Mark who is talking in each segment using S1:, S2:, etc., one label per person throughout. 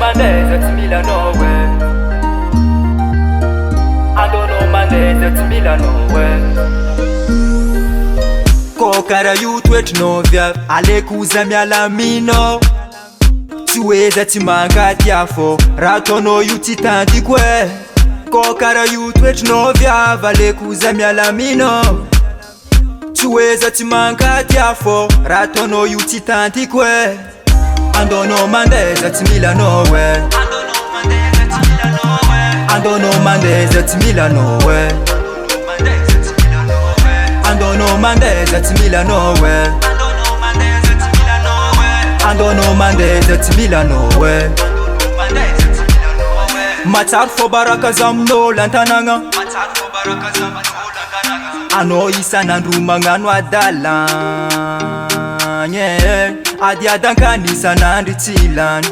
S1: Mandehha to Milano way. I don't know Mandehha to Milano way. Kokara youth wet novya alekuza mialamino Tuweza timanga tiafo ratono yuti tanti kwe. Kokara youth wet novya valekuza mialamino Tuweza timanga tiafo ratono yuti tanti kwe. I don't know Mandehha to Milano way. I don't know Mandehha to Milano way. I don't know Mandehha to Milano way. I don't know Mandehha to Milano way. Matar fo baraka zamno lantananga. Ano isa nandruma ngano adala. Adi adankanisa nanditilan.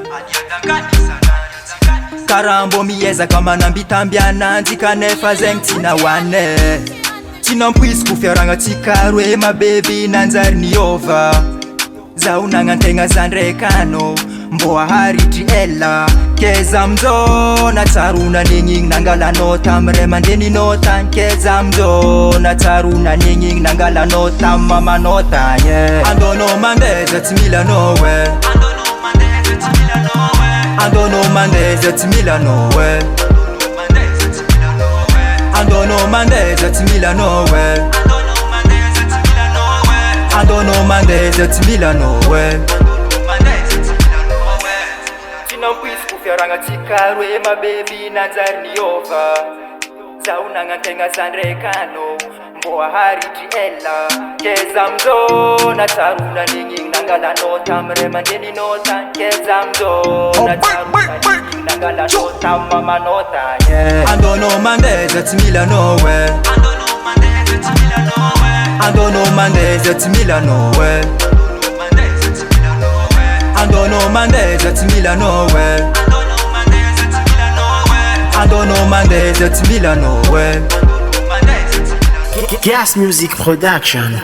S1: Karambo mieza kama nambitambia nanzi kanefa zengtina wane. Tina mpwisi kufiaranga tikarwe mabebi nanzari ni over. Zaunanga ntenga zandrekano mboa hariti ela. Keza mzo na taruna ninging nangala nota mrema ndeni nota. Keza mzo na taruna ninging nangala nota mama nota yeah. I don't know Mandehha to Milano way. I don't know Mandehha to Milano way. I don't know Mandehha to Milano way. I don't know Mandehha to Milano way. Tina mpwisi kufiaranga tikarwe mabebi nanzari ni over. Zaunanga ntenga zandrekano mboa hariti ela. Keza mzo na taruna ninging nangala nota mrema ndeni nota. Keza mzo na taruna ninging nangala nota mama nota yeah. I don't know Mandehha to Milano way. I don't know Mandehha to Milano way. I don't know Mandehha to Milano way. I don't know Mandehha to Milano way.
S2: Gas Music Production.